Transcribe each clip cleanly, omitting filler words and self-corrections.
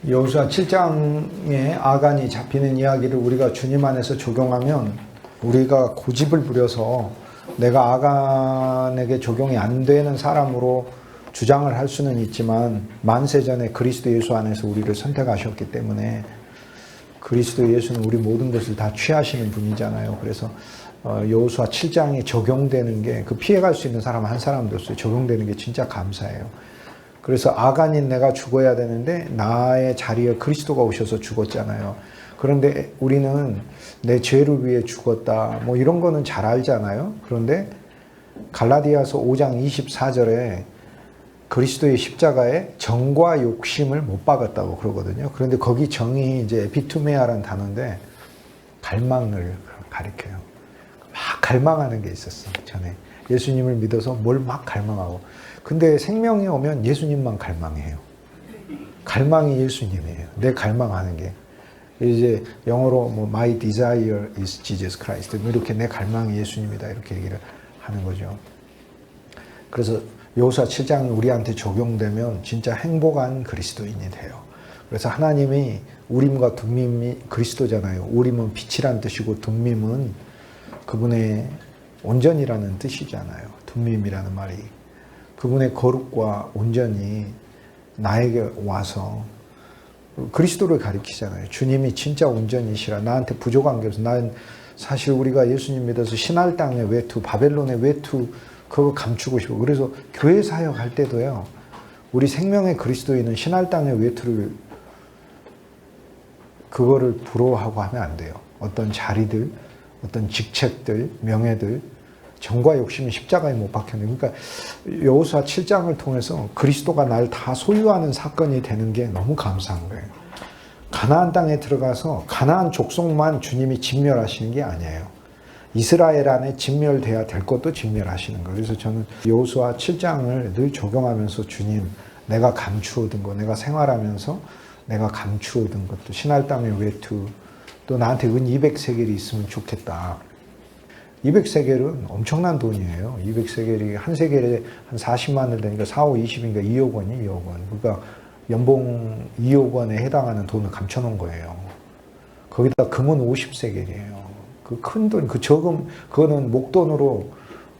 여호수아 7장에 아간이 잡히는 이야기를 우리가 주님 안에서 적용하면 우리가 고집을 부려서 내가 아간에게 적용이 안 되는 사람으로 주장을 할 수는 있지만 만세전에 그리스도 예수 안에서 우리를 선택하셨기 때문에 그리스도 예수는 우리 모든 것을 다 취하시는 분이잖아요. 그래서 여호수아 7장에 적용되는 게 그 피해갈 수 있는 사람 한 사람도 없어요. 적용되는 게 진짜 감사해요. 그래서 아간인 내가 죽어야 되는데 나의 자리에 그리스도가 오셔서 죽었잖아요. 그런데 우리는 내 죄를 위해 죽었다 뭐 이런 거는 잘 알잖아요. 그런데 갈라디아서 5장 24절에 그리스도의 십자가에 정과 욕심을 못 박았다고 그러거든요. 그런데 거기 정이 이제 에피투메아라는 단어인데 갈망을 가리켜요. 막 갈망하는 게 있었어. 전에 예수님을 믿어서 뭘 막 갈망하고. 근데 생명이 오면 예수님만 갈망해요. 갈망이 예수님이에요. 내 갈망하는 게. 이제 영어로 뭐 My desire is Jesus Christ. 이렇게 내 갈망이 예수님이다. 이렇게 얘기를 하는 거죠. 그래서 여호수아 7장이 우리한테 적용되면 진짜 행복한 그리스도인이 돼요. 그래서 하나님이 우림과 둠밈이 그리스도잖아요. 우림은 빛이란 뜻이고 둠밈은 그분의 온전이라는 뜻이잖아요. 둠밈이라는 말이. 그분의 거룩과 온전이 나에게 와서 그리스도를 가리키잖아요. 주님이 진짜 온전이시라. 나한테 부족한 게 없어. 난 사실 우리가 예수님 믿어서 신할 땅의 외투, 바벨론의 외투 그거 감추고 싶어. 그래서 교회 사역할 때도요. 우리 생명의 그리스도인은 신할 땅의 외투를 그거를 부러워하고 하면 안 돼요. 어떤 자리들, 어떤 직책들, 명예들 정과 욕심이 십자가에 못 박혔네. 그러니까 여호수아 7장을 통해서 그리스도가 날 다 소유하는 사건이 되는 게 너무 감사한 거예요. 가나안 땅에 들어가서 가나안 족속만 주님이 진멸하시는 게 아니에요. 이스라엘 안에 진멸돼야 될 것도 진멸하시는 거예요. 그래서 저는 여호수아 7장을 늘 적용하면서 주님, 내가 감추어둔 거, 내가 생활하면서 내가 감추어둔 것도 신할 땅의 외투, 또 나한테 은 200세겔이 있으면 좋겠다. 200세겔은 엄청난 돈이에요. 200세겔이 한 세겔에 한 40만 원 되니까 4, 5, 20인가 2억 원이 2억 원. 그러니까 연봉 2억 원에 해당하는 돈을 감춰놓은 거예요. 거기다 금은 50세겔이에요. 그 큰 돈, 그 저금, 그거는 목돈으로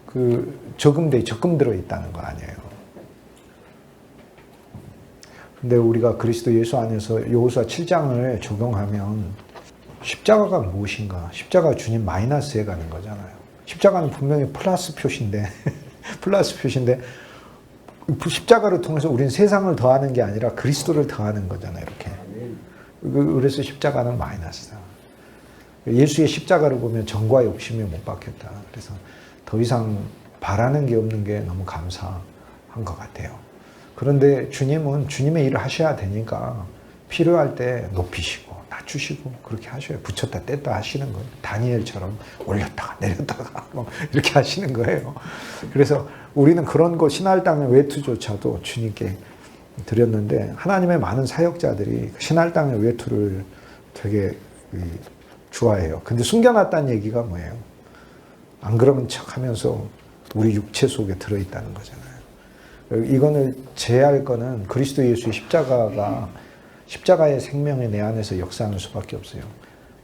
그 저금대에 적금 들어있다는 거 아니에요. 근데 우리가 그리스도 예수 안에서 여호수아 7장을 적용하면 십자가가 무엇인가? 십자가 주님 마이너스에 가는 거잖아요. 십자가는 분명히 플러스 표시인데, 플러스 표시인데, 십자가를 통해서 우리는 세상을 더하는 게 아니라 그리스도를 더하는 거잖아요, 이렇게. 그래서 십자가는 마이너스다. 예수의 십자가를 보면 정과 욕심이 못 박혔다. 그래서 더 이상 바라는 게 없는 게 너무 감사한 것 같아요. 그런데 주님은 주님의 일을 하셔야 되니까 필요할 때 높이시고, 낮추시고 그렇게 하셔요. 붙였다 뗐다 하시는 거예요. 다니엘처럼 올렸다가 내렸다가 뭐 이렇게 하시는 거예요. 그래서 우리는 그런 거 신할 땅의 외투조차도 주님께 드렸는데 하나님의 많은 사역자들이 신할 땅의 외투를 되게 좋아해요. 근데 숨겨놨다는 얘기가 뭐예요? 안 그러면 척하면서 우리 육체 속에 들어있다는 거잖아요. 이거는 제할 거는 그리스도 예수의 십자가의 생명이 내 안에서 역사하는 수밖에 없어요.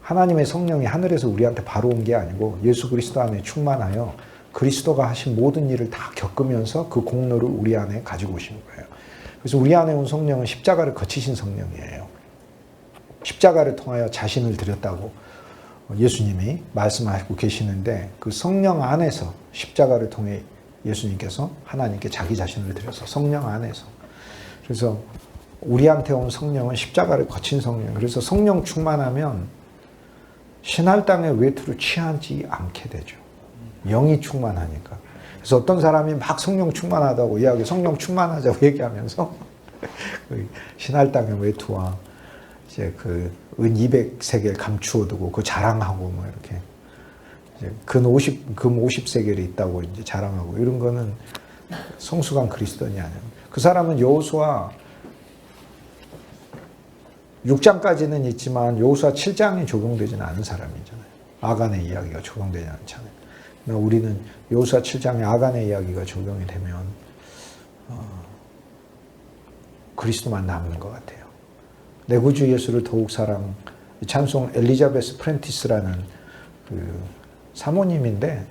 하나님의 성령이 하늘에서 우리한테 바로 온 게 아니고 예수 그리스도 안에 충만하여 그리스도가 하신 모든 일을 다 겪으면서 그 공로를 우리 안에 가지고 오신 거예요. 그래서 우리 안에 온 성령은 십자가를 거치신 성령이에요. 십자가를 통하여 자신을 드렸다고 예수님이 말씀하시고 계시는데 그 성령 안에서 십자가를 통해 예수님께서 하나님께 자기 자신을 드려서 성령 안에서 그래서 우리한테 온 성령은 십자가를 거친 성령. 그래서 성령 충만하면 신할 땅의 외투를 취하지 않게 되죠. 영이 충만하니까. 그래서 어떤 사람이 막 성령 충만하다고 이야기, 성령 충만하자고 얘기하면서 신할 땅의 외투와 이제 그 은 200세겔 감추어두고 그 자랑하고 뭐 이렇게 이제 금 50세겔이 있다고 이제 자랑하고 이런 거는 성숙한 그리스도인이 아니에요. 그 사람은 여호수아 6장까지는 있지만 여호수아 7장이 적용되지는 않은 사람이잖아요. 아간의 이야기가 적용되지 않잖아요. 그러나 우리는 여호수아 7장에 아간의 이야기가 적용이 되면 그리스도만 남는 것 같아요. 내 구주 예수를 더욱 사랑. 이 찬송 엘리자베스 프렌티스라는 그 사모님인데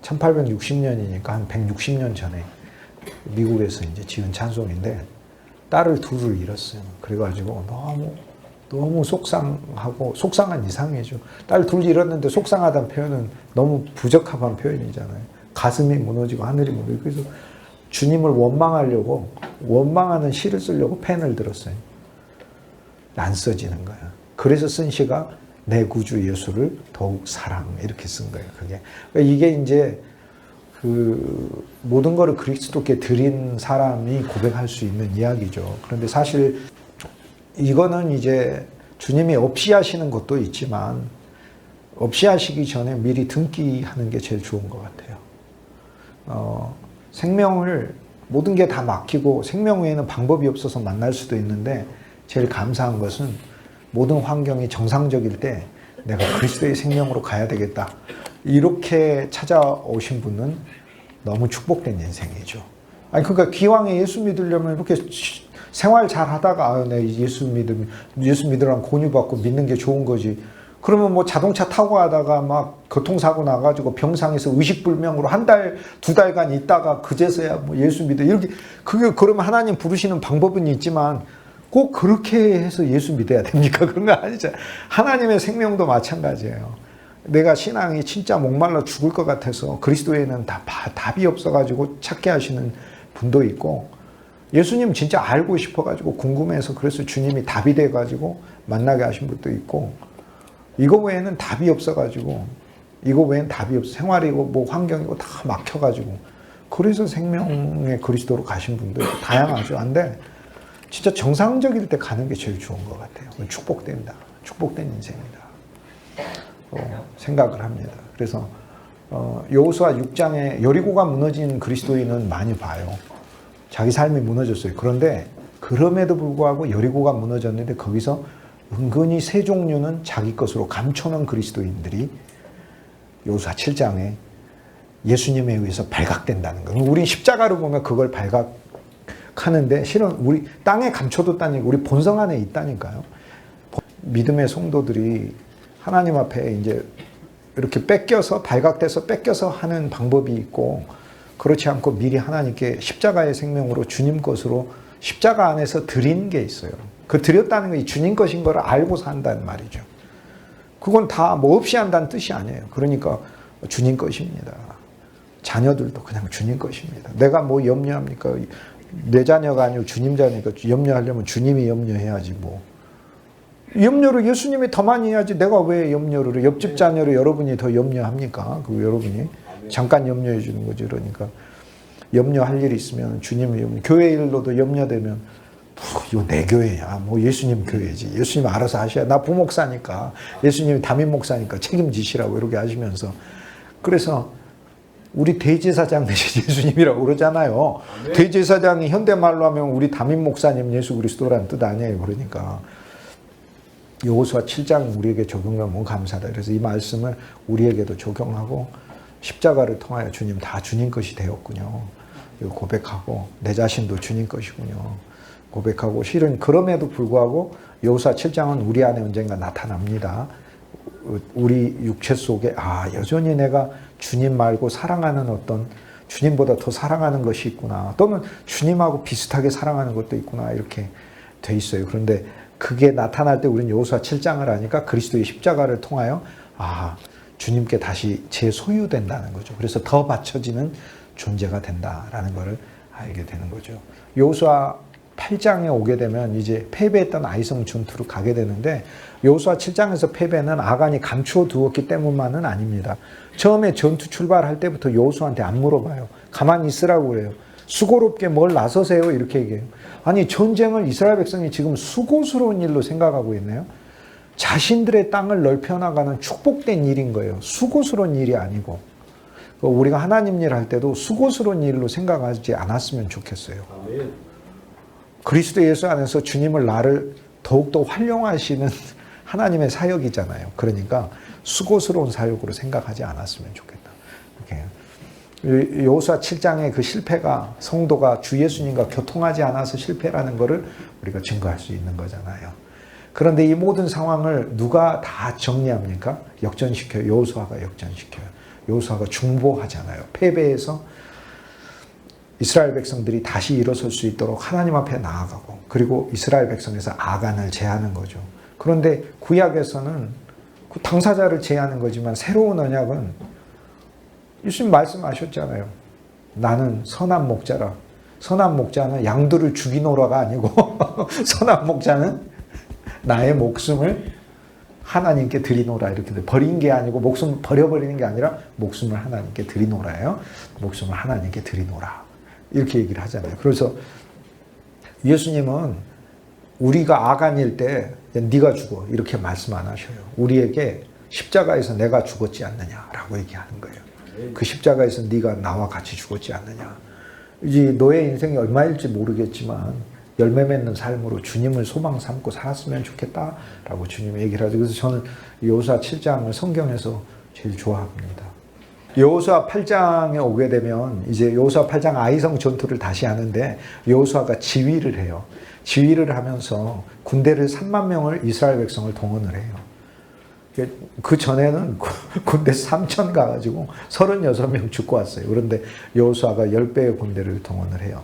1860년이니까 한 160년 전에 미국에서 이제 지은 찬송인데 딸을 둘을 잃었어요. 그래가지고 너무 속상하고, 속상한 이상이죠. 딸 둘 잃었는데 속상하다는 표현은 너무 부적합한 표현이잖아요. 가슴이 무너지고 하늘이 무너지고. 그래서 주님을 원망하려고, 원망하는 시를 쓰려고 펜을 들었어요. 안 써지는 거야. 그래서 쓴 시가 내 구주 예수를 더욱 사랑, 이렇게 쓴 거예요. 그게. 그러니까 이게 이제 그 모든 거를 그리스도께 드린 사람이 고백할 수 있는 이야기죠. 그런데 사실 이거는 이제 주님이 없이 하시는 것도 있지만 없이 하시기 전에 미리 등기하는 게 제일 좋은 것 같아요. 생명을 모든 게 다 맡기고 생명 외에는 방법이 없어서 만날 수도 있는데 제일 감사한 것은 모든 환경이 정상적일 때 내가 그리스도의 생명으로 가야 되겠다. 이렇게 찾아오신 분은 너무 축복된 인생이죠. 아니 그러니까 기왕에 예수 믿으려면 이렇게 생활 잘 하다가 내 예수 믿으라는 권유받고 믿는 게 좋은 거지. 그러면 뭐 자동차 타고 가다가 막 교통사고 나가지고 병상에서 의식불명으로 한 달, 두 달간 있다가 그제서야 뭐 예수 믿어. 이렇게, 그러면 하나님 부르시는 방법은 있지만 꼭 그렇게 해서 예수 믿어야 됩니까? 그런 거 아니죠. 하나님의 생명도 마찬가지예요. 내가 신앙이 진짜 목말라 죽을 것 같아서 그리스도에는 답이 없어가지고 찾게 하시는 분도 있고, 예수님 진짜 알고 싶어가지고 궁금해서 그래서 주님이 답이 돼가지고 만나게 하신 분도 있고, 이거 외에는 답이 없어가지고, 이거 외에는 답이 없어. 생활이고 뭐 환경이고 다 막혀가지고, 그래서 생명의 그리스도로 가신 분도 있고, 다양하죠. 근데 진짜 정상적일 때 가는 게 제일 좋은 것 같아요. 축복된다. 축복된 인생이다. 생각을 합니다. 그래서 여호수아 6장에 여리고가 무너진 그리스도인은 많이 봐요. 자기 삶이 무너졌어요. 그런데 그럼에도 불구하고 여리고가 무너졌는데 거기서 은근히 세 종류는 자기 것으로 감춰놓은 그리스도인들이 여호수아 7장에 예수님에 의해서 발각된다는 거예요. 우리 십자가로 보면 그걸 발각하는데 실은 우리 땅에 감춰뒀다는 우리 본성 안에 있다니까요. 믿음의 성도들이 하나님 앞에 이제 이렇게 발각돼서 뺏겨서 하는 방법이 있고, 그렇지 않고 미리 하나님께 십자가의 생명으로 주님 것으로 십자가 안에서 드린 게 있어요. 그 드렸다는 게 주님 것인 걸 알고 산다는 말이죠. 그건 다 뭐 없이 한다는 뜻이 아니에요. 그러니까 주님 것입니다. 자녀들도 그냥 주님 것입니다. 내가 뭐 염려합니까? 내 자녀가 아니고 주님 자녀니까 염려하려면 주님이 염려해야지 뭐. 염려를 예수님이 더 많이 해야지 내가 왜 염려를 해? 옆집 자녀를 여러분이 더 염려합니까? 그 여러분이 잠깐 염려해 주는 거죠. 그러니까 염려할 일이 있으면 주님이 교회 일로도 염려되면 이거 내 교회야. 뭐 예수님 교회지. 예수님 알아서 하셔야. 나 부목사니까. 예수님이 담임 목사니까 책임지시라고 이렇게 하시면서. 그래서 우리 대제사장 대신 예수님이라고 그러잖아요. 대제사장이 현대말로 하면 우리 담임 목사님 예수 그리스도라는 뜻 아니에요. 그러니까 여호수아 7장 우리에게 적용하면 감사하다. 그래서 이 말씀을 우리에게도 적용하고 십자가를 통하여 주님 다 주님 것이 되었군요. 이거 고백하고 내 자신도 주님 것이군요. 고백하고 실은 그럼에도 불구하고 여호수아 7장은 우리 안에 언젠가 나타납니다. 우리 육체 속에 여전히 내가 주님 말고 사랑하는 어떤 주님보다 더 사랑하는 것이 있구나. 또는 주님하고 비슷하게 사랑하는 것도 있구나. 이렇게 돼 있어요. 그런데 그게 나타날 때 우리는 여호수아 7장을 하니까 그리스도의 십자가를 통하여 주님께 다시 재소유된다는 거죠. 그래서 더 받쳐지는 존재가 된다라는 것을 알게 되는 거죠. 여호수아 8장에 오게 되면 이제 패배했던 아이성 전투로 가게 되는데, 여호수아 7장에서 패배는 아간이 감추어 두었기 때문만은 아닙니다. 처음에 전투 출발할 때부터 여호수아한테 안 물어봐요. 가만히 있으라고 그래요. 수고롭게 뭘 나서세요? 이렇게 얘기해요. 아니, 전쟁을 이스라엘 백성이 지금 수고스러운 일로 생각하고 있네요. 자신들의 땅을 넓혀나가는 축복된 일인 거예요. 수고스러운 일이 아니고. 우리가 하나님 일 할 때도 수고스러운 일로 생각하지 않았으면 좋겠어요. 그리스도 예수 안에서 주님을 나를 더욱더 활용하시는 하나님의 사역이잖아요. 그러니까 수고스러운 사역으로 생각하지 않았으면 좋겠다. 이렇게. 여호수아 7장의 그 실패가 성도가 주 예수님과 교통하지 않아서 실패라는 것을 우리가 증거할 수 있는 거잖아요. 그런데 이 모든 상황을 누가 다 정리합니까? 역전시켜요. 여호수아가 역전시켜요. 여호수아가 중보하잖아요. 패배해서 이스라엘 백성들이 다시 일어설 수 있도록 하나님 앞에 나아가고, 그리고 이스라엘 백성에서 아간을 제하는 거죠. 그런데 구약에서는 그 당사자를 제하는 거지만 새로운 언약은 예수님 말씀하셨잖아요. 나는 선한 목자라. 선한 목자는 양들을 죽이노라가 아니고 선한 목자는 나의 목숨을 하나님께 드리노라. 이렇게 버린 게 아니고, 목숨 버려버리는 게 아니라 목숨을 하나님께 드리노라예요. 목숨을 하나님께 드리노라. 이렇게 얘기를 하잖아요. 그래서 예수님은 우리가 아간일 때 네가 죽어 이렇게 말씀 안 하셔요. 우리에게 십자가에서 내가 죽었지 않느냐라고 얘기하는 거예요. 그 십자가에서 네가 나와 같이 죽었지 않느냐. 이제 너의 인생이 얼마일지 모르겠지만 열매 맺는 삶으로 주님을 소망 삼고 살았으면 좋겠다라고 주님이 얘기를 하죠. 그래서 저는 여호수아 7장을 성경에서 제일 좋아합니다. 여호수아 8장에 오게 되면 이제 여호수아 8장 아이성 전투를 다시 하는데 여호수아가 지휘를 해요. 지휘를 하면서 군대를 3만 명을 이스라엘 백성을 동원을 해요. 그 전에는 군대 3천 가가지고 36명 죽고 왔어요. 그런데 여호수아가 10배의 군대를 동원을 해요.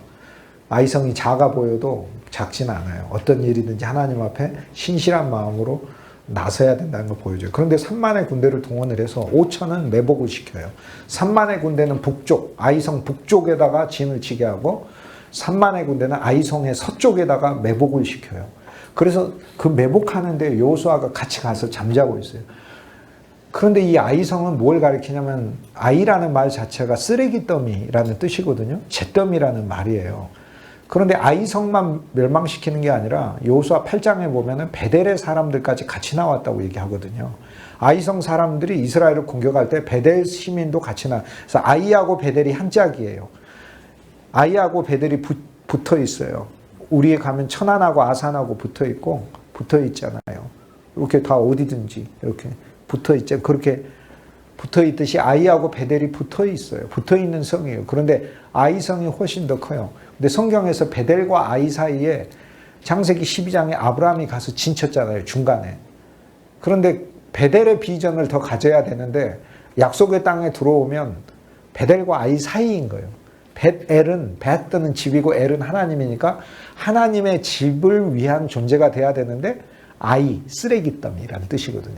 아이성이 작아 보여도 작진 않아요. 어떤 일이든지 하나님 앞에 신실한 마음으로 나서야 된다는 걸 보여줘요. 그런데 3만의 군대를 동원을 해서 5천은 매복을 시켜요. 3만의 군대는 북쪽, 아이성 북쪽에다가 진을 치게 하고 3만의 군대는 아이성의 서쪽에다가 매복을 시켜요. 그래서 그 매복하는데 여호수아가 같이 가서 잠자고 있어요. 그런데 이 아이성은 뭘 가리키냐면, 아이라는 말 자체가 쓰레기더미라는 뜻이거든요. 잿더미라는 말이에요. 그런데 아이성만 멸망시키는 게 아니라 여호수아 8장에 보면은 베델의 사람들까지 같이 나왔다고 얘기하거든요. 아이성 사람들이 이스라엘을 공격할 때 베델 시민도 같이 그래서 아이하고 베델이 한 짝이에요. 아이하고 베델이 붙어 있어요. 우리에 가면 천안하고 아산하고 붙어 있고, 붙어 있잖아요. 이렇게 다 어디든지 이렇게 붙어 있죠. 그렇게 붙어 있듯이 아이하고 베델이 붙어 있어요. 붙어 있는 성이에요. 그런데 아이성이 훨씬 더 커요. 근데 성경에서 베델과 아이 사이에 창세기 12장에 아브라함이 가서 진쳤잖아요. 중간에. 그런데 베델의 비전을 더 가져야 되는데 약속의 땅에 들어오면 베델과 아이 사이인 거예요. 벳엘은, 벳은 집이고 엘은 하나님이니까 하나님의 집을 위한 존재가 돼야 되는데, 아이, 쓰레기더미라는 뜻이거든요.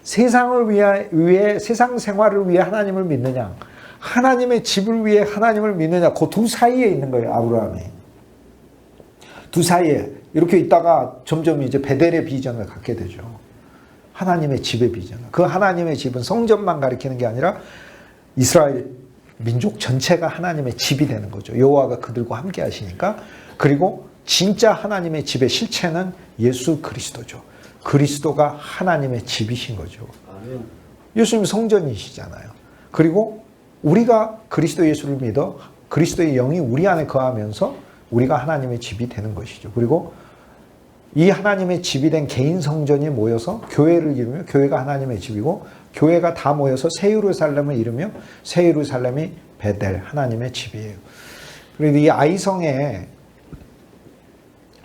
세상을 위해 세상 생활을 위해 하나님을 믿느냐, 하나님의 집을 위해 하나님을 믿느냐, 그 두 사이에 있는 거예요. 아브라함이 두 사이에 이렇게 있다가 점점 이제 베델의 비전을 갖게 되죠. 하나님의 집의 비전. 그 하나님의 집은 성전만 가리키는 게 아니라 이스라엘 민족 전체가 하나님의 집이 되는 거죠. 여호와가 그들과 함께 하시니까. 그리고 진짜 하나님의 집의 실체는 예수 그리스도죠. 그리스도가 하나님의 집이신 거죠. 예수님 성전이시잖아요. 그리고 우리가 그리스도 예수를 믿어 그리스도의 영이 우리 안에 거하면서 우리가 하나님의 집이 되는 것이죠. 그리고 이 하나님의 집이 된 개인 성전이 모여서 교회를 이루며, 교회가 하나님의 집이고, 교회가 다 모여서 새 예루살렘을 이루며, 새 예루살렘이 베델, 하나님의 집이에요. 그리고 이 아이성의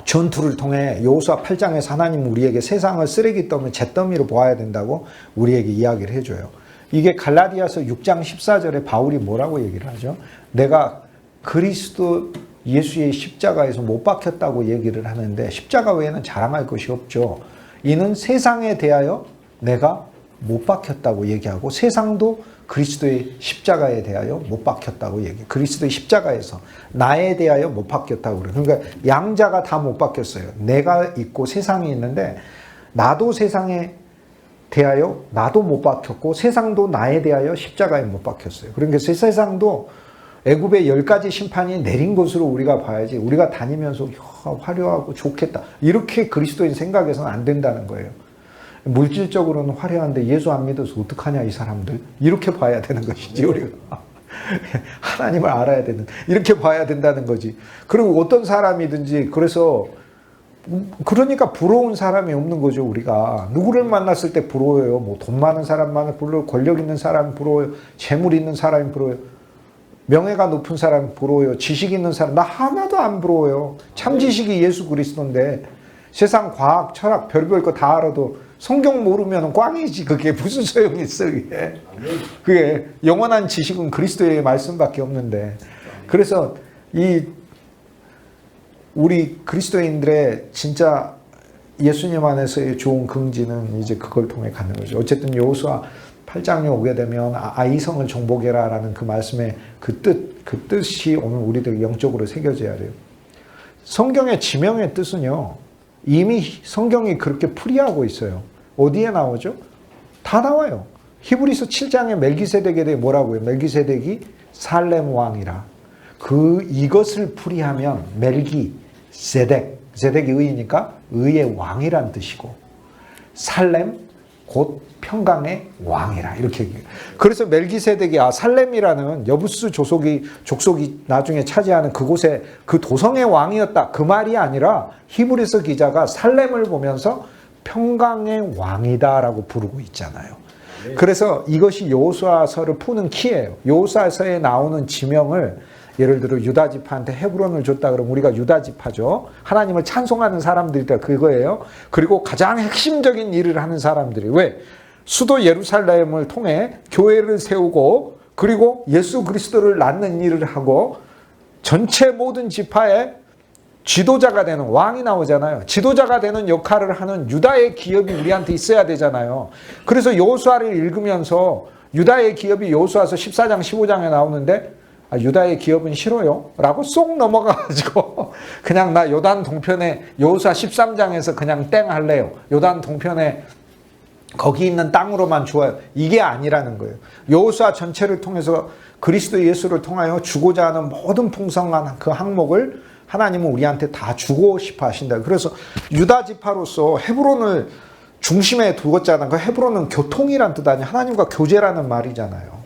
전투를 통해 여호수아 8장에서 하나님 우리에게 세상을 쓰레기더미, 잿더미로 보아야 된다고 우리에게 이야기를 해줘요. 이게 갈라디아서 6장 14절에 바울이 뭐라고 얘기를 하죠? 내가 그리스도 예수의 십자가에서 못 박혔다고 얘기를 하는데, 십자가 외에는 자랑할 것이 없죠. 이는 세상에 대하여 내가 못 박혔다고 얘기하고, 세상도 그리스도의 십자가에 대하여 못 박혔다고 얘기해요. 그리스도의 십자가에서 나에 대하여 못 박혔다고 그래요. 그러니까 양자가 다 못 박혔어요. 내가 있고 세상이 있는데, 나도 세상에 대하여 나도 못 박혔고, 세상도 나에 대하여 십자가에 못 박혔어요. 그러니까 세상도 애굽의 10가지 심판이 내린 것으로 우리가 봐야지, 우리가 다니면서 화려하고 좋겠다 이렇게 그리스도인 생각해서는 안 된다는 거예요. 물질적으로는 화려한데 예수 안 믿어서 어떡하냐 이 사람들, 이렇게 봐야 되는 것이지. 우리가 하나님을 알아야 되는, 이렇게 봐야 된다는 거지. 그리고 어떤 사람이든지, 그래서 그러니까 부러운 사람이 없는 거죠, 우리가. 누구를 만났을 때 부러워요? 뭐 돈 많은 사람만 부러워요. 권력 있는 사람이 부러워요. 재물 있는 사람이 부러워요. 명예가 높은 사람이 부러워요. 지식 있는 사람. 나 하나도 안 부러워요. 참 지식이 예수 그리스도인데 세상 과학, 철학, 별별 거 다 알아도 성경 모르면 꽝이지. 그게 무슨 소용이 있어, 그게. 그게 영원한 지식은 그리스도의 말씀밖에 없는데. 그래서 우리 그리스도인들의 진짜 예수님 안에서의 좋은 긍지는 이제 그걸 통해 갖는 거죠. 어쨌든 여호수아 8장에 오게 되면 아이성을 정복해라라는 그 말씀의 그 뜻이 오늘 우리들 영적으로 새겨져야 돼요. 성경의 지명의 뜻은요, 이미 성경이 그렇게 풀이하고 있어요. 어디에 나오죠? 다 나와요. 히브리서 7장에 멜기세덱에 대해 뭐라고요? 멜기세덱이 살렘 왕이라. 이것을 풀이하면 세덱이 의이니까 의의 왕이란 뜻이고, 살렘 곧 평강의 왕이라, 이렇게 얘기해요. 그래서 멜기세덱이 살렘이라는 여부스 족속이 나중에 차지하는 그곳에 그 도성의 왕이었다, 그 말이 아니라 히브리서 기자가 살렘을 보면서 평강의 왕이다라고 부르고 있잖아요. 그래서 이것이 여호수아서를 푸는 키예요. 여호수아서에 나오는 지명을 예를 들어 유다 지파한테 헤브론을 줬다 그러면 우리가 유다 지파죠. 하나님을 찬송하는 사람들이다, 그거예요. 그리고 가장 핵심적인 일을 하는 사람들이, 왜? 수도 예루살렘을 통해 교회를 세우고 그리고 예수 그리스도를 낳는 일을 하고 전체 모든 지파의 지도자가 되는, 왕이 나오잖아요. 지도자가 되는 역할을 하는 유다의 기업이 우리한테 있어야 되잖아요. 그래서 여호수아를 읽으면서 유다의 기업이 여호수아서 14장 15장에 나오는데 유다의 기업은 싫어요 라고 쏙 넘어가가지고 그냥 나 요단 동편에 여호수아 13장에서 그냥 땡 할래요. 요단 동편에 거기 있는 땅으로만 좋아요. 이게 아니라는 거예요. 여호수아 전체를 통해서 그리스도 예수를 통하여 주고자 하는 모든 풍성한 그 항목을 하나님은 우리한테 다 주고 싶어 하신다. 그래서 유다 지파로서 헤브론을 중심에 두었잖아요. 그 헤브론은 교통이란 뜻 아니에요. 하나님과 교제라는 말이잖아요.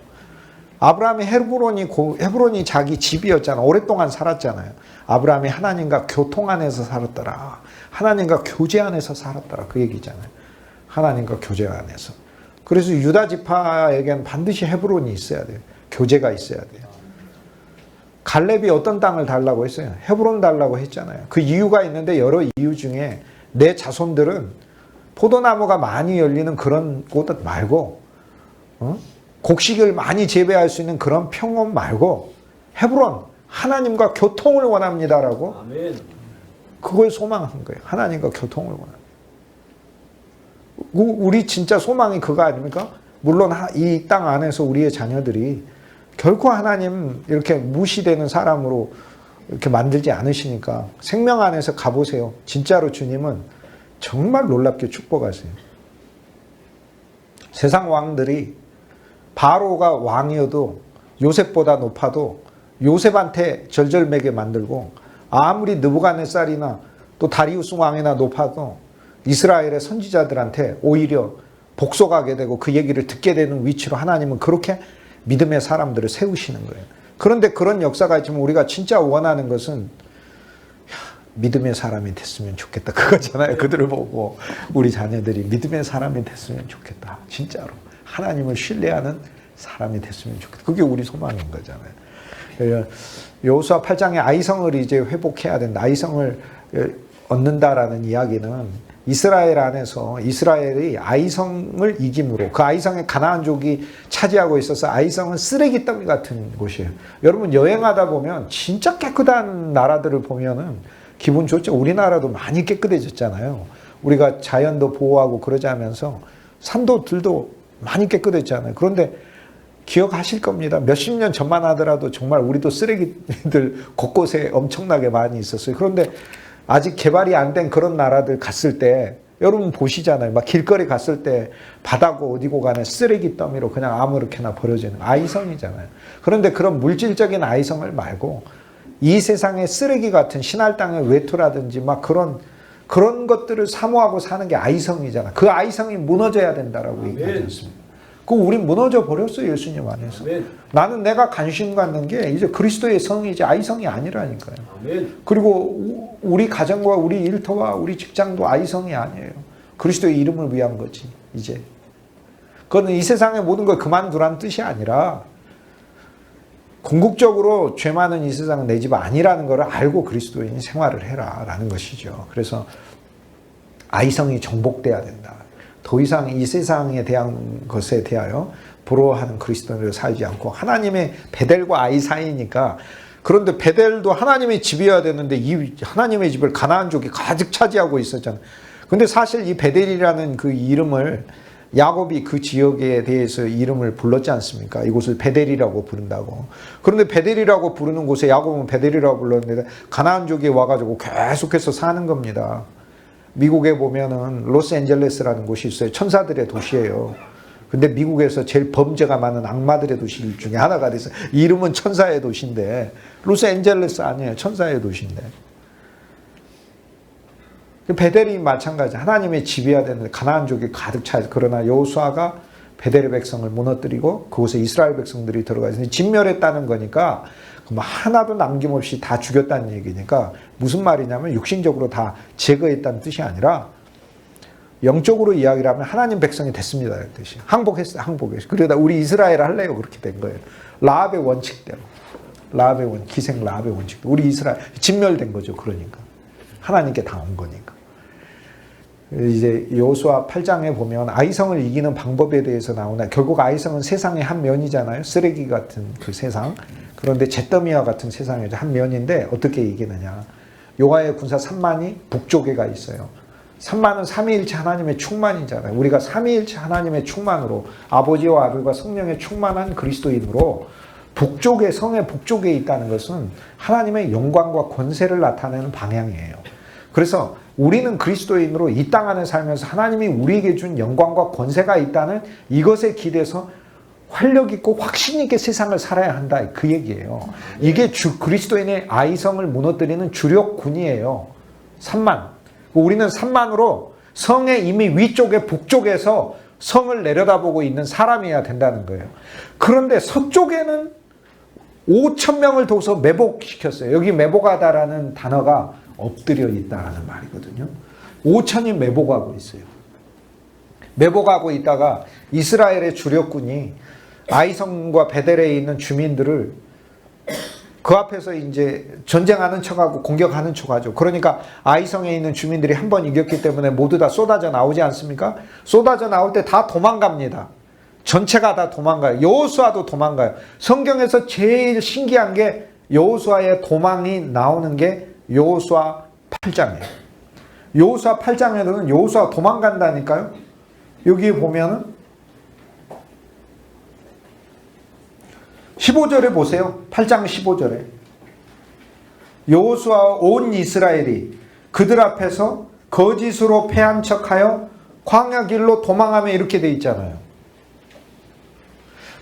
아브라함이 헤브론이 자기 집이었잖아. 오랫동안 살았잖아요. 아브라함이 하나님과 교통 안에서 살았더라. 하나님과 교제 안에서 살았더라. 그 얘기잖아요. 하나님과 교제 안에서. 그래서 유다 지파에게는 반드시 헤브론이 있어야 돼요. 교제가 있어야 돼요. 갈렙이 어떤 땅을 달라고 했어요? 헤브론 달라고 했잖아요. 그 이유가 있는데 여러 이유 중에 내 자손들은 포도나무가 많이 열리는 그런 곳 말고 곡식을 많이 재배할 수 있는 그런 평원 말고 헤브론, 하나님과 교통을 원합니다라고. 아멘. 그걸 소망한 거예요. 하나님과 교통을 원합니다. 우리 진짜 소망이 그거 아닙니까? 물론 이 땅 안에서 우리의 자녀들이 결코 하나님 이렇게 무시되는 사람으로 이렇게 만들지 않으시니까 생명 안에서 가보세요. 진짜로 주님은 정말 놀랍게 축복하세요. 세상 왕들이 바로가 왕이어도 요셉보다 높아도 요셉한테 절절매게 만들고, 아무리 느부갓네살이나 또 다리우스 왕이나 높아도 이스라엘의 선지자들한테 오히려 복속하게 되고 그 얘기를 듣게 되는 위치로 하나님은 그렇게 믿음의 사람들을 세우시는 거예요. 그런데 그런 역사가 있지만 우리가 진짜 원하는 것은 믿음의 사람이 됐으면 좋겠다, 그거잖아요. 그들을 보고 우리 자녀들이 믿음의 사람이 됐으면 좋겠다. 진짜로 하나님을 신뢰하는 사람이 됐으면 좋겠다. 그게 우리 소망인 거잖아요. 여호수아 8장에 아이성을 이제 회복해야 된다. 아이성을 얻는다라는 이야기는 이스라엘 안에서 이스라엘이 아이성을 이김으로, 그 아이성의 가나안족이 차지하고 있어서 아이성은 쓰레기 더미 같은 곳이에요. 여러분 여행하다 보면 진짜 깨끗한 나라들을 보면은 기분 좋죠. 우리나라도 많이 깨끗해졌잖아요. 우리가 자연도 보호하고 그러자면서 산도들도 많이 깨끗했잖아요. 그런데 기억하실 겁니다. 몇십 년 전만 하더라도 정말 우리도 쓰레기들 곳곳에 엄청나게 많이 있었어요. 그런데 아직 개발이 안 된 그런 나라들 갔을 때 여러분 보시잖아요. 막 길거리 갔을 때 바다고 어디고 간에 쓰레기 더미로 그냥 아무렇게나 버려지는 아이성이잖아요. 그런데 그런 물질적인 아이성을 말고 이 세상의 쓰레기 같은 신할 땅의 외투라든지 막 그런 것들을 사모하고 사는 게 아이성이잖아. 그 아이성이 무너져야 된다라고 얘기하지 않습니다. 우리 무너져 버렸어요, 예수님 안에서. 아멘. 나는 내가 관심 갖는 게 이제 그리스도의 성이지 아이성이 아니라니까요. 아멘. 그리고 우리 가정과 우리 일터와 우리 직장도 아이성이 아니에요. 그리스도의 이름을 위한 거지, 이제. 그거는 이 세상의 모든 걸 그만두라는 뜻이 아니라 궁극적으로 죄 많은 이 세상은 내 집 아니라는 걸 알고 그리스도인 생활을 해라 라는 것이죠. 그래서 아이성이 정복돼야 된다. 더 이상 이 세상에 대한 것에 대하여 부러워하는 그리스도인으로 살지 않고 하나님의 베델과 아이 사이니까. 그런데 베델도 하나님의 집이어야 되는데 이 하나님의 집을 가나안족이 가득 차지하고 있었잖아요. 근데 사실 이 베델이라는 그 이름을 야곱이 그 지역에 대해서 이름을 불렀지 않습니까? 이곳을 베델이라고 부른다고. 그런데 베델이라고 부르는 곳에 야곱은 베델이라고 불렀는데 가나안족이 와가지고 계속해서 사는 겁니다. 미국에 보면은 로스앤젤레스라는 곳이 있어요. 천사들의 도시예요. 근데 미국에서 제일 범죄가 많은 악마들의 도시 중에 하나가 돼서 이름은 천사의 도시인데 로스앤젤레스 아니에요. 천사의 도시인데. 베델이 마찬가지. 하나님의 집이어야 되는데 가나안족이 가득 차 있어요. 그러나 여호수아가 베델의 백성을 무너뜨리고 그곳에 이스라엘 백성들이 들어가 있으니 진멸했다는 거니까 하나도 남김없이 다 죽였다는 얘기니까 무슨 말이냐면 육신적으로 다 제거했다는 뜻이 아니라 영적으로 이야기를 하면 하나님 백성이 됐습니다. 그 뜻이. 항복했어요. 항복했어요. 그러다 우리 이스라엘 할래요. 그렇게 된 거예요. 라합의 원칙대로. 기생 라합의 원칙대로. 우리 이스라엘 진멸된 거죠. 그러니까. 하나님께 당한 거니까. 이제 여호수아 8장에 보면 아이성을 이기는 방법에 대해서 나오나 결국 아이성은 세상의 한 면이잖아요. 쓰레기 같은 그 세상. 그런데 잿더미와 같은 세상의 한 면인데 어떻게 이기느냐. 여호와의 군사 3만이 북쪽에가 있어요. 3만은 삼위일체 하나님의 충만이잖아요. 우리가 삼위일체 하나님의 충만으로 아버지와 아들과 성령의 충만한 그리스도인으로 북쪽에 성의 북쪽에 있다는 것은 하나님의 영광과 권세를 나타내는 방향이에요. 그래서 우리는 그리스도인으로 이 땅 안에 살면서 하나님이 우리에게 준 영광과 권세가 있다는 이것에 기대서 활력 있고 확신 있게 세상을 살아야 한다. 그 얘기예요. 이게 그리스도인의 아이성을 무너뜨리는 주력군이에요. 3만. 우리는 3만으로 성의 이미 위쪽에 북쪽에서 성을 내려다보고 있는 사람이어야 된다는 거예요. 그런데 서쪽에는 5천 명을 둬서 매복시켰어요. 여기 매복하다라는 단어가 엎드려 있다라는 말이거든요. 5천이 매복하고 있어요. 매복하고 있다가 이스라엘의 주력군이 아이성과 베델에 있는 주민들을 그 앞에서 이제 전쟁하는 척하고 공격하는 척하죠. 그러니까 아이성에 있는 주민들이 한 번 이겼기 때문에 모두 다 쏟아져 나오지 않습니까? 쏟아져 나올 때 다 도망갑니다. 전체가 다 도망가요. 여호수아도 도망가요. 성경에서 제일 신기한 게 여호수아의 도망이 나오는 게 여호수아 8장이에요. 여호수아 8장에는 여호수아 도망간다니까요. 여기 보면은 15절에 보세요. 8장 15절에 여호수아와 온 이스라엘이 그들 앞에서 거짓으로 패한 척하여 광야 길로 도망하며 이렇게 돼 있잖아요.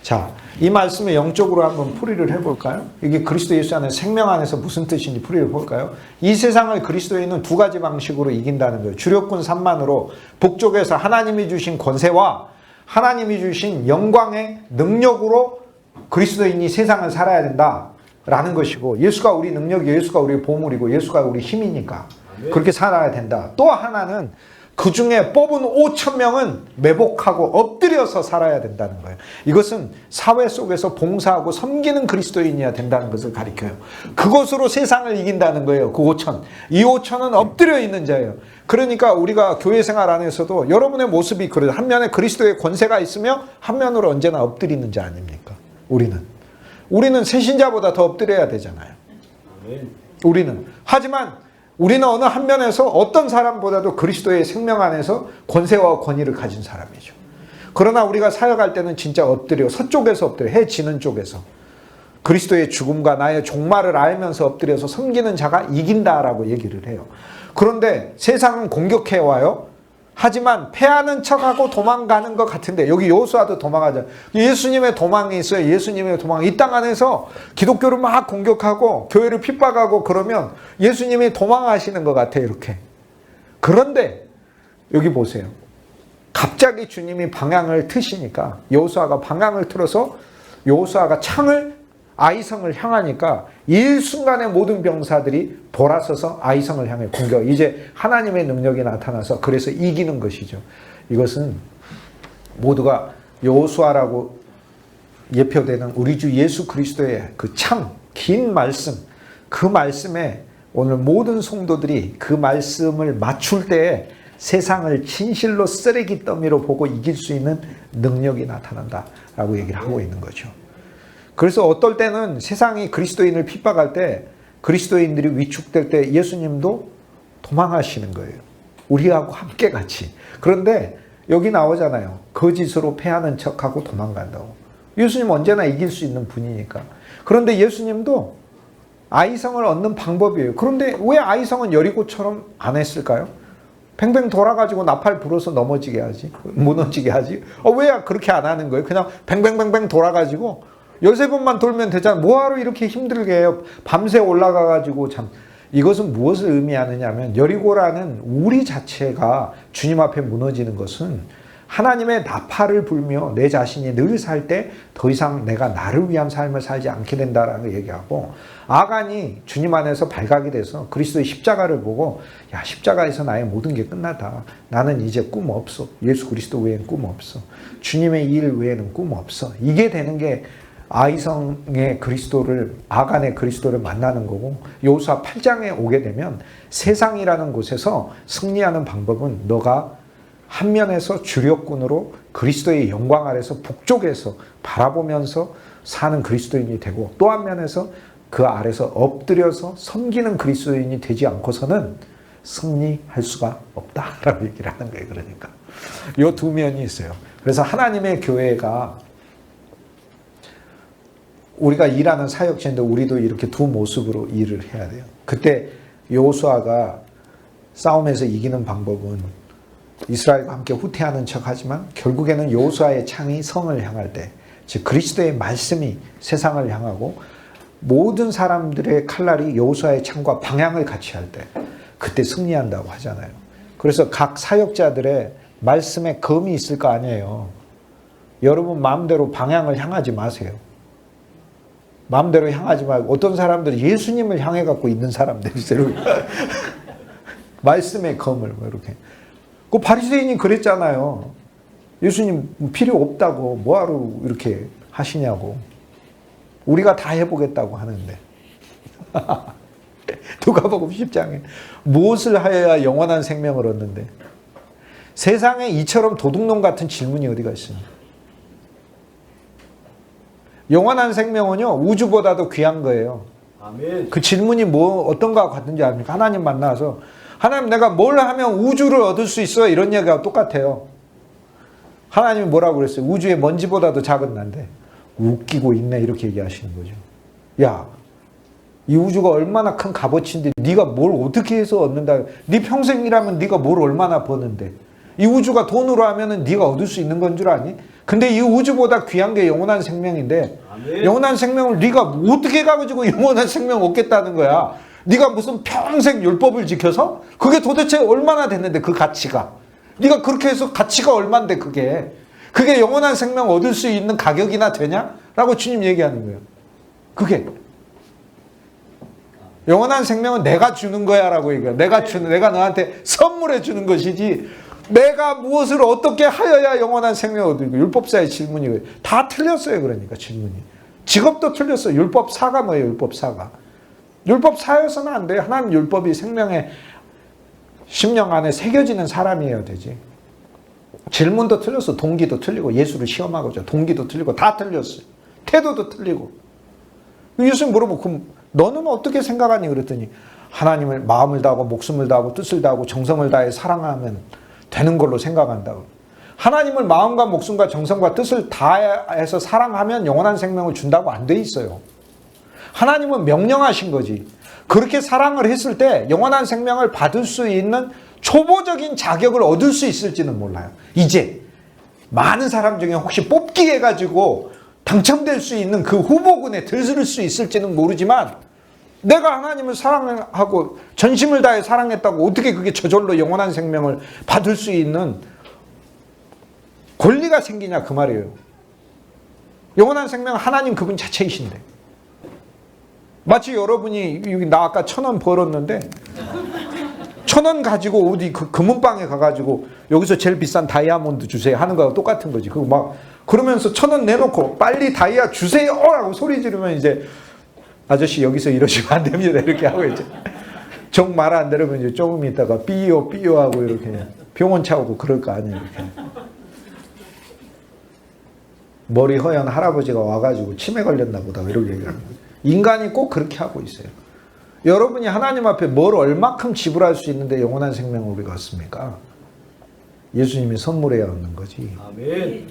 자, 이 말씀을 영적으로 한번 풀이를 해볼까요? 이게 그리스도 예수 안에 생명 안에서 무슨 뜻인지 풀이를 볼까요? 이 세상을 그리스도인은 두 가지 방식으로 이긴다는 거예요. 주력군 3만으로 북쪽에서 하나님이 주신 권세와 하나님이 주신 영광의 능력으로 그리스도인이 세상을 살아야 된다라는 것이고, 예수가 우리 능력이고 예수가 우리 보물이고 예수가 우리 힘이니까 그렇게 살아야 된다. 또 하나는 그 중에 뽑은 5천 명은 매복하고 엎드려서 살아야 된다는 거예요. 이것은 사회 속에서 봉사하고 섬기는 그리스도인이어야 된다는 것을 가리켜요. 그것으로 세상을 이긴다는 거예요. 그 5천. 이 5천은 엎드려 있는 자예요. 그러니까 우리가 교회 생활 안에서도 여러분의 모습이 그래요. 한 면에 그리스도의 권세가 있으며 한 면으로 언제나 엎드리는 자 아닙니까? 우리는 새신자보다 더 엎드려야 되잖아요. 우리는. 하지만 우리는 어느 한 면에서 어떤 사람보다도 그리스도의 생명 안에서 권세와 권위를 가진 사람이죠. 그러나 우리가 사역할 때는 진짜 엎드려, 서쪽에서 엎드려, 해 지는 쪽에서 그리스도의 죽음과 나의 종말을 알면서 엎드려서 섬기는 자가 이긴다라고 얘기를 해요. 그런데 세상은 공격해와요. 하지만 패하는 척하고 도망가는 것 같은데, 여기 여호수아도 도망하죠. 예수님의 도망이 있어요. 예수님의 도망. 이 땅 안에서 기독교를 막 공격하고 교회를 핍박하고 그러면 예수님이 도망하시는 것 같아요. 이렇게. 그런데 여기 보세요. 갑자기 주님이 방향을 트시니까 여호수아가 방향을 틀어서 여호수아가 창을 아이성을 향하니까 일순간에 모든 병사들이 돌아서서 아이성을 향해 공격. 이제 하나님의 능력이 나타나서 그래서 이기는 것이죠. 이것은 모두가 여호수아라고 예표되는 우리 주 예수 그리스도의 그 창, 긴 말씀, 그 말씀에 오늘 모든 성도들이 그 말씀을 맞출 때에 세상을 진실로 쓰레기 더미로 보고 이길 수 있는 능력이 나타난다라고 얘기를 하고 있는 거죠. 그래서 어떨 때는 세상이 그리스도인을 핍박할 때 그리스도인들이 위축될 때 예수님도 도망하시는 거예요. 우리하고 함께 같이. 그런데 여기 나오잖아요. 거짓으로 패하는 척하고 도망간다고. 예수님 언제나 이길 수 있는 분이니까. 그런데 예수님도 아이성을 얻는 방법이에요. 그런데 왜 아이성은 여리고처럼 안 했을까요? 뱅뱅 돌아가지고 나팔 불어서 넘어지게 하지. 무너지게 하지. 왜 그렇게 안 하는 거예요? 그냥 뱅뱅뱅뱅 돌아가지고 13번만 돌면 되잖아. 뭐하러 이렇게 힘들게 해요? 밤새 올라가가지고 참. 이것은 무엇을 의미하느냐 하면 여리고라는 우리 자체가 주님 앞에 무너지는 것은 하나님의 나팔을 불며 내 자신이 늘 살 때 더 이상 내가 나를 위한 삶을 살지 않게 된다라는 걸 얘기하고, 아간이 주님 안에서 발각이 돼서 그리스도의 십자가를 보고 야, 십자가에서 나의 모든 게 끝났다. 나는 이제 꿈 없어. 예수 그리스도 외에는 꿈 없어. 주님의 일 외에는 꿈 없어. 이게 되는 게 아이성의 그리스도를, 아간의 그리스도를 만나는 거고, 여호수아 8장에 오게 되면 세상이라는 곳에서 승리하는 방법은 너가 한 면에서 주력군으로 그리스도의 영광 아래서 북쪽에서 바라보면서 사는 그리스도인이 되고, 또 한 면에서 그 아래서 엎드려서 섬기는 그리스도인이 되지 않고서는 승리할 수가 없다라고 얘기를 하는 거예요. 그러니까 이 두 면이 있어요. 그래서 하나님의 교회가, 우리가 일하는 사역자인데 우리도 이렇게 두 모습으로 일을 해야 돼요. 그때 여호수아가 싸움에서 이기는 방법은 이스라엘과 함께 후퇴하는 척하지만 결국에는 여호수아의 창이 성을 향할 때, 즉 그리스도의 말씀이 세상을 향하고 모든 사람들의 칼날이 여호수아의 창과 방향을 같이 할 때 그때 승리한다고 하잖아요. 그래서 각 사역자들의 말씀에 검이 있을 거 아니에요. 여러분 마음대로 방향을 향하지 마세요. 마음대로 향하지 말고, 어떤 사람들은 예수님을 향해 갖고 있는 사람들이 있어요. 말씀의 검을 이렇게. 그 바리새인이 그랬잖아요. 예수님 필요 없다고 뭐하러 이렇게 하시냐고. 우리가 다 해보겠다고 하는데. 누가복음 10장에 무엇을 하여야 영원한 생명을 얻는데, 세상에 이처럼 도둑놈 같은 질문이 어디가 있습니까? 영원한 생명은요, 우주보다도 귀한 거예요. 아멘. 그 질문이 어떤 거와 같은지 아십니까? 하나님 만나서 하나님, 내가 뭘 하면 우주를 얻을 수 있어? 이런 얘기가 똑같아요. 하나님이 뭐라고 그랬어요? 우주의 먼지보다도 작은 난데. 웃기고 있네, 이렇게 얘기하시는 거죠. 야, 이 우주가 얼마나 큰 값어치인데 네가 뭘 어떻게 해서 얻는다. 네 평생 일하면 네가 뭘 얼마나 버는데. 이 우주가 돈으로 하면은 네가 얻을 수 있는 건 줄 아니? 근데 이 우주보다 귀한 게 영원한 생명인데, 아멘. 영원한 생명을 네가 어떻게 가지고 영원한 생명 얻겠다는 거야? 네가 무슨 평생 율법을 지켜서? 그게 도대체 얼마나 됐는데, 그 가치가. 네가 그렇게 해서 가치가 얼만데 그게 영원한 생명 얻을 수 있는 가격이나 되냐? 라고 주님 얘기하는 거예요. 그게 영원한 생명은 내가 주는 거야 라고 얘기해요. 내가 너한테 선물해 주는 것이지, 내가 무엇을 어떻게 하여야 영원한 생명을 얻을까? 율법사의 질문이 다 틀렸어요. 그러니까 질문이. 직업도 틀렸어요. 율법사가 뭐예요? 율법사가. 율법사여서는 안 돼요. 하나님 율법이 생명의 심령 안에 새겨지는 사람이어야 되지. 질문도 틀렸어. 동기도 틀리고, 예수를 시험하고자 동기도 틀리고, 다 틀렸어요. 태도도 틀리고. 예수님 물어보고, 그럼 너는 어떻게 생각하니? 그랬더니 하나님을 마음을 다하고 목숨을 다하고 뜻을 다하고 정성을 다해 사랑하면 되는 걸로 생각한다고. 하나님을 마음과 목숨과 정성과 뜻을 다해서 사랑하면 영원한 생명을 준다고 안 돼 있어요. 하나님은 명령하신 거지. 그렇게 사랑을 했을 때 영원한 생명을 받을 수 있는 초보적인 자격을 얻을 수 있을지는 몰라요. 이제 많은 사람 중에 혹시 뽑기 해가지고 당첨될 수 있는 그 후보군에 들을 수 있을지는 모르지만, 내가 하나님을 사랑하고 전심을 다해 사랑했다고 어떻게 그게 저절로 영원한 생명을 받을 수 있는 권리가 생기냐 그 말이에요. 영원한 생명은 하나님 그분 자체이신데. 마치 여러분이 여기 나 아까 1,000원 벌었는데 1,000원 가지고 어디 그 금은방에 가가지고 여기서 제일 비싼 다이아몬드 주세요 하는 거하고 똑같은 거지. 그거 막 그러면서 1,000원 내놓고 빨리 다이아 주세요 라고 소리 지르면 이제 아저씨 여기서 이러시면 안 됩니다 이렇게 하고 이제 정 말 안 들으면 이제 조금 있다가 삐요 하고 이렇게 병원 차오고 그럴 거 아니에요. 이렇게. 머리 허연 할아버지가 와가지고 치매 걸렸나 보다 이렇게 얘기하는 거예요. 인간이 꼭 그렇게 하고 있어요. 여러분이 하나님 앞에 뭘 얼마큼 지불할 수 있는데 영원한 생명을 우리가 얻습니까? 예수님이 선물해야 얻는 거지. 아멘.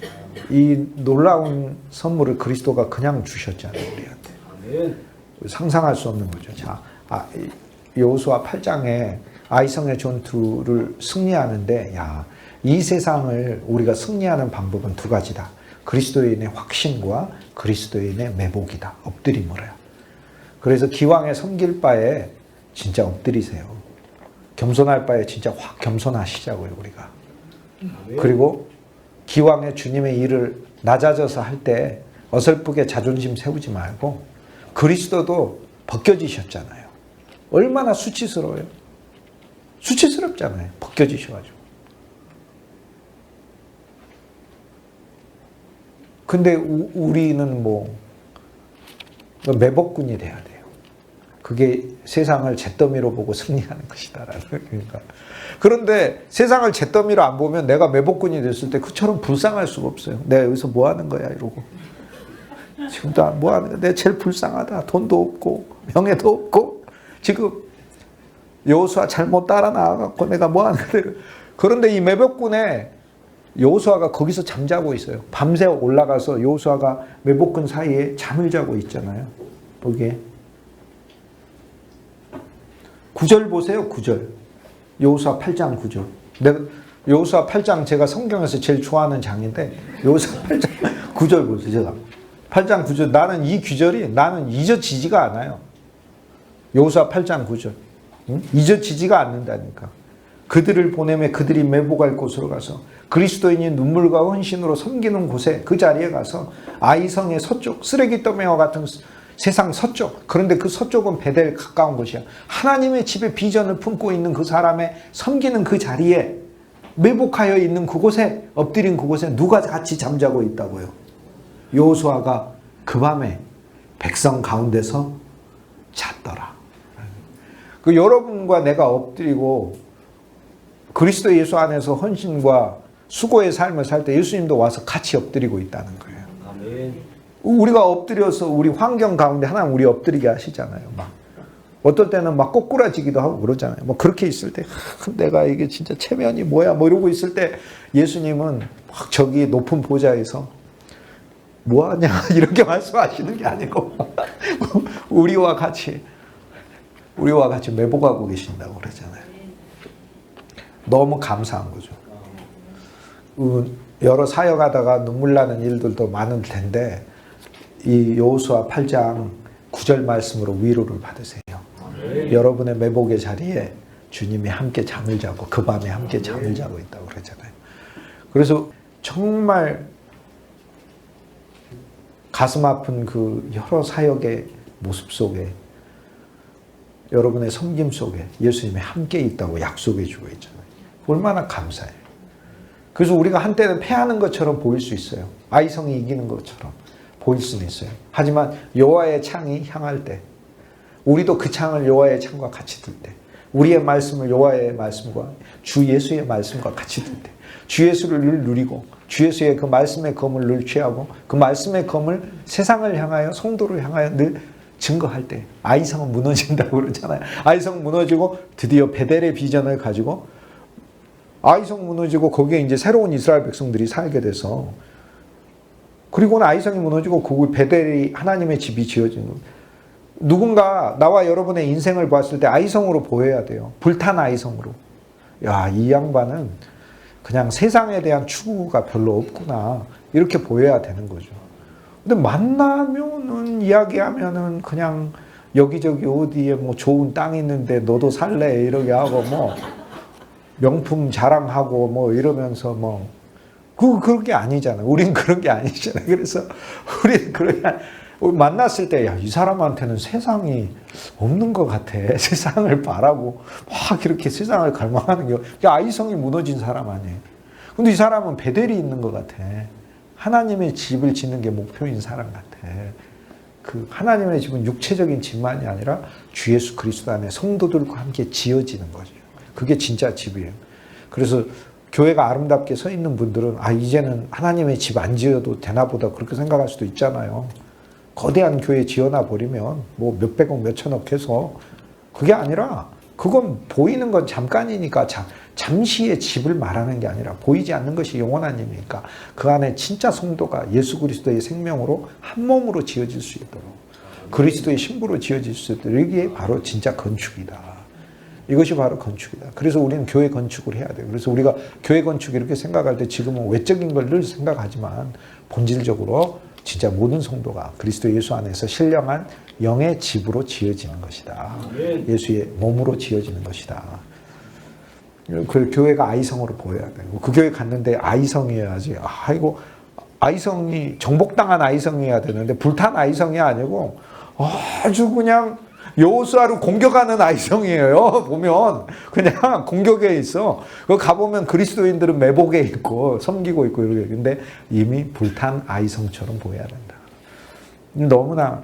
이 놀라운 선물을 그리스도가 그냥 주셨잖아요 우리한테. 아멘. 상상할 수 없는 거죠. 자, 여호수아 8장에 아이성의 전투를 승리하는데 이 세상을 우리가 승리하는 방법은 두 가지다. 그리스도인의 확신과 그리스도인의 매복이다. 엎드림으로요. 그래서 기왕에 섬길 바에 진짜 엎드리세요. 겸손할 바에 진짜 확 겸손하시자고요 우리가. 그리고 기왕에 주님의 일을 낮아져서 할 때 어설프게 자존심 세우지 말고 그리스도도 벗겨지셨잖아요. 얼마나 수치스러워요. 수치스럽잖아요. 벗겨지셔가지고. 근데 우리는 매복꾼이 돼야 돼요. 그게 세상을 잿더미로 보고 승리하는 것이다라는 그러니까. 그런데 세상을 잿더미로 안 보면 내가 매복꾼이 됐을 때 그처럼 불쌍할 수가 없어요. 내가 여기서 뭐 하는 거야 이러고. 지금도 뭐 하는 거야. 내가 제일 불쌍하다. 돈도 없고 명예도 없고 지금 여호수아 잘못 따라 나와갖고 내가 뭐 하는 거야. 그런데 이 매복꾼에 여호수아가 거기서 잠자고 있어요. 밤새 올라가서 여호수아가 매복꾼 사이에 잠을 자고 있잖아요. 거기에 9절 보세요. 9절. 여호수아 8장 9절. 여호수아 8장 제가 성경에서 제일 좋아하는 장인데 여호수아 8장 9절 보세요. 제가 8장 9절. 나는 이 구절이 나는 잊어지지가 않아요. 여호수아 8장 9절. 응? 잊어지지가 않는다니까. 그들을 보내매 그들이 매복할 곳으로 가서 그리스도인이 눈물과 헌신으로 섬기는 곳에 그 자리에 가서 아이성의 서쪽 쓰레기 더미와 같은 세상 서쪽. 그런데 그 서쪽은 베델 가까운 곳이야. 하나님의 집에 비전을 품고 있는 그 사람의 섬기는 그 자리에 매복하여 있는 그곳에 엎드린 그곳에 누가 같이 잠자고 있다고요. 여호수아가 그 밤에 백성 가운데서 잤더라. 그 여러분과 내가 엎드리고 그리스도 예수 안에서 헌신과 수고의 삶을 살 때 예수님도 와서 같이 엎드리고 있다는 거예요. 아멘. 우리가 엎드려서 우리 환경 가운데 하나님 우리 엎드리게 하시잖아요. 막 어떨 때는 막 꼬꾸라지기도 하고 그러잖아요. 뭐 그렇게 있을 때 내가 이게 진짜 체면이 뭐야 뭐 이러고 있을 때 예수님은 막 저기 높은 보좌에서 뭐하냐 이렇게 말씀하시는 게 아니고 우리와 같이 매복하고 계신다고 그러잖아요. 너무 감사한 거죠. 여러 사역하다가 눈물 나는 일들도 많을 텐데 이 여호수아 8장 9절 말씀으로 위로를 받으세요. 여러분의 매복의 자리에 주님이 함께 잠을 자고 그 밤에 함께 잠을 자고 있다고 그러잖아요. 그래서 정말 가슴 아픈 그 여러 사역의 모습 속에 여러분의 섬김 속에 예수님이 함께 있다고 약속해 주고 있잖아요. 얼마나 감사해요. 그래서 우리가 한때는 패하는 것처럼 보일 수 있어요. 아이성이 이기는 것처럼 보일 수는 있어요. 하지만 여호와의 창이 향할 때 우리도 그 창을 여호와의 창과 같이 들 때 우리의 말씀을 여호와의 말씀과 주 예수의 말씀과 같이 들 때 주 예수를 늘 누리고 주 예수의 그 말씀의 검을 늘 취하고 그 말씀의 검을 세상을 향하여 성도를 향하여 늘 증거할 때 아이성은 무너진다고 그러잖아요. 아이성 무너지고 드디어 베델의 비전을 가지고 아이성 무너지고 거기에 이제 새로운 이스라엘 백성들이 살게 돼서 그리고는 아이성이 무너지고 거기 베델이 하나님의 집이 지어지는 누군가 나와 여러분의 인생을 봤을 때 아이성으로 보여야 돼요. 불탄 아이성으로. 야, 이 양반은 그냥 세상에 대한 추구가 별로 없구나 이렇게 보여야 되는 거죠. 근데 만나면은 이야기하면은 그냥 여기저기 어디에 뭐 좋은 땅 있는데 너도 살래 이러게 하고 뭐 명품 자랑하고 뭐 이러면서 뭐 그런 게 아니잖아요. 우린 그런 게 아니잖아요. 그래서 우리는 그런 게 만났을 때, 야, 이 사람한테는 세상이 없는 것 같아. 세상을 바라고 막 이렇게 세상을 갈망하는 게 아이성이 무너진 사람 아니에요. 근데 이 사람은 베델이 있는 것 같아. 하나님의 집을 짓는 게 목표인 사람 같아. 그 하나님의 집은 육체적인 집만이 아니라 주 예수 그리스도 안에 성도들과 함께 지어지는 거죠. 그게 진짜 집이에요. 그래서 교회가 아름답게 서 있는 분들은 이제는 하나님의 집 안 지어도 되나 보다 그렇게 생각할 수도 있잖아요. 거대한 교회 지어놔 버리면 뭐 몇백억 몇천억 해서 그게 아니라 그건 보이는 건 잠깐이니까 잠시의 집을 말하는 게 아니라 보이지 않는 것이 영원한 힘이니까 그 안에 진짜 성도가 예수 그리스도의 생명으로 한 몸으로 지어질 수 있도록 그리스도의 신부로 지어질 수 있도록 이게 바로 진짜 건축이다. 이것이 바로 건축이다. 그래서 우리는 교회 건축을 해야 돼요. 그래서 우리가 교회 건축 이렇게 생각할 때 지금은 외적인 걸 늘 생각하지만 본질적으로 진짜 모든 성도가 그리스도 예수 안에서 신령한 영의 집으로 지어지는 것이다. 예수의 몸으로 지어지는 것이다. 그 교회가 아이성으로 보여야 되고 그 교회 갔는데 아이성이어야지. 아이고 아이성이 정복당한 아이성이어야 되는데 불탄 아이성이 아니고 아주 그냥 여호수아를 공격하는 아이성이에요. 보면 그냥 공격에 있어. 그 가보면 그리스도인들은 매복에 있고 섬기고 있고 이러게. 근데 이미 불탄 아이성처럼 보여야 된다. 너무나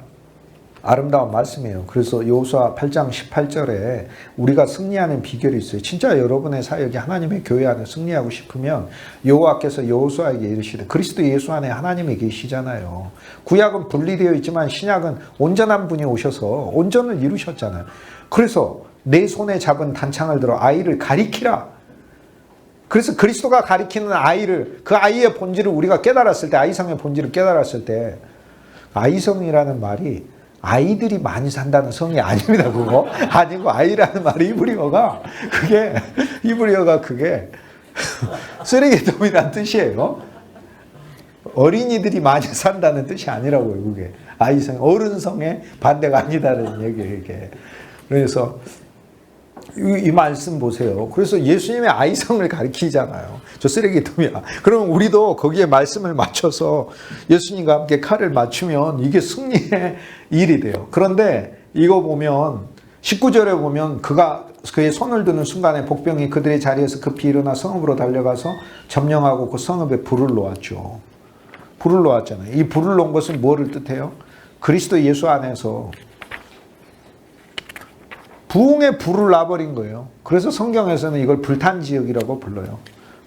아름다운 말씀이에요. 그래서 여호수아 8장 18절에 우리가 승리하는 비결이 있어요. 진짜 여러분의 사역이 하나님의 교회 안에 승리하고 싶으면 여호와께서 여호수아에게 이르시되 그리스도 예수 안에 하나님이 계시잖아요. 구약은 분리되어 있지만 신약은 온전한 분이 오셔서 온전을 이루셨잖아요. 그래서 내 손에 잡은 단창을 들어 아이를 가리키라. 그래서 그리스도가 가리키는 아이를 그 아이의 본질을 우리가 깨달았을 때 아이성의 본질을 깨달았을 때 아이성이라는 말이 아이들이 많이 산다는 성이 아닙니다. 그거 아니고 아이라는 말이 히브리어가 그게 쓰레기통이라는 뜻이에요. 어린이들이 많이 산다는 뜻이 아니라고요. 그게 아이성 어른성의 반대가 아니다라는 얘기예요. 이게. 그래서 이 말씀 보세요. 그래서 예수님의 아이성을 가리키잖아요. 저 쓰레기통이야. 그러면 우리도 거기에 말씀을 맞춰서 예수님과 함께 칼을 맞추면 이게 승리의 일이 돼요. 그런데 이거 보면 19절에 보면 그의 손을 드는 순간에 복병이 그들의 자리에서 급히 일어나 성읍으로 달려가서 점령하고 그 성읍에 불을 놓았죠. 불을 놓았잖아요. 이 불을 놓은 것은 뭐를 뜻해요? 그리스도 예수 안에서 부흥의 불을 놔버린 거예요. 그래서 성경에서는 이걸 불탄 지역이라고 불러요.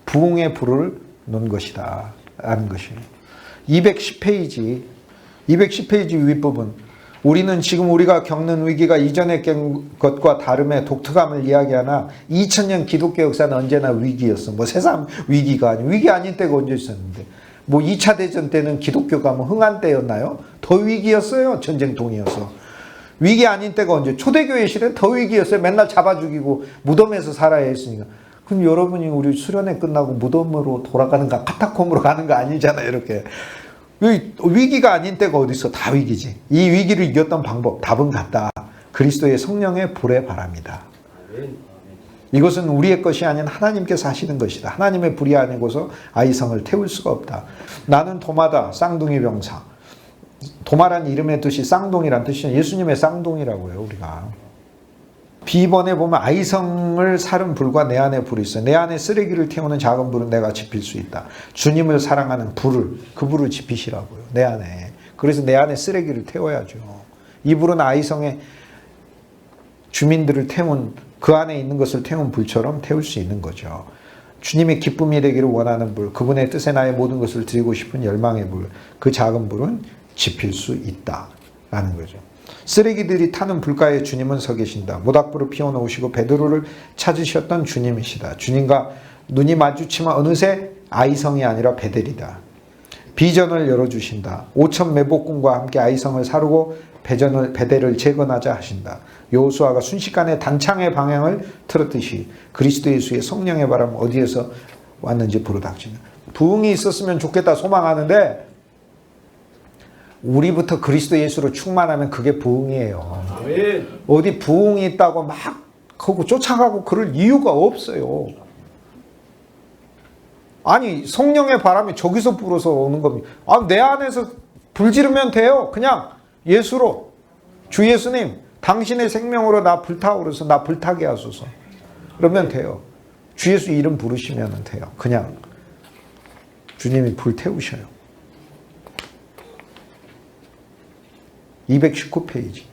부흥의 불을 놓은 것이다 라는 것이에요. 210페이지 윗부분 우리는 지금 우리가 겪는 위기가 이전의 것과 다름의 독특함을 이야기하나 2000년 기독교 역사는 언제나 위기였어. 뭐 세상 위기가 아니고 위기 아닌 때가 언제 있었는데 뭐 2차 대전 때는 기독교가 뭐 흥한 때였나요? 더 위기였어요. 전쟁통이어서. 위기 아닌 때가 언제? 초대교회 시대는 더 위기였어요. 맨날 잡아 죽이고 무덤에서 살아야 했으니까. 그럼 여러분이 우리 수련회 끝나고 무덤으로 돌아가는가 카타콤으로 가는 거 아니잖아요. 이렇게. 위기가 아닌 때가 어디 있어? 다 위기지. 이 위기를 이겼던 방법 답은 같다. 그리스도의 성령의 불의 바람이다. 이것은 우리의 것이 아닌 하나님께서 하시는 것이다. 하나님의 불이 아니고서 아이성을 태울 수가 없다. 나는 도마다 쌍둥이 병사. 도마란 이름의 뜻이 쌍둥이란 뜻이죠. 예수님의 쌍둥이라고요. 우리가. B번에 보면 아이성을 사른 불과 내 안에 불이 있어. 내 안에 쓰레기를 태우는 작은 불은 내가 지필 수 있다. 주님을 사랑하는 그 불을 지피시라고요. 내 안에. 그래서 내 안에 쓰레기를 태워야죠. 이 불은 아이성의 주민들을 태운 그 안에 있는 것을 태운 불처럼 태울 수 있는 거죠. 주님의 기쁨이 되기를 원하는 불, 그분의 뜻에 나의 모든 것을 드리고 싶은 열망의 불, 그 작은 불은 지필 수 있다라는 거죠. 쓰레기들이 타는 불가에 주님은 서 계신다. 모닥불을 피워놓으시고 베드로를 찾으셨던 주님이시다. 주님과 눈이 마주치면 어느새 아이성이 아니라 베델이다. 비전을 열어주신다. 5천 매복군과 함께 아이성을 사르고 베델을 재건하자 하신다. 여호수아가 순식간에 단창의 방향을 틀었듯이 그리스도 예수의 성령의 바람 어디에서 왔는지 부르닥친다. 부흥이 있었으면 좋겠다 소망하는데 우리부터 그리스도 예수로 충만하면 그게 부흥이에요. 어디 부흥이 있다고 막 하고 쫓아가고 그럴 이유가 없어요. 아니 성령의 바람이 저기서 불어서 오는 겁니다. 내 안에서 불 지르면 돼요. 그냥 예수로 주 예수님 당신의 생명으로 나 불타오르서 나 불타게 하소서. 그러면 돼요. 주 예수 이름 부르시면 돼요. 그냥 주님이 불태우셔요. 219페이지.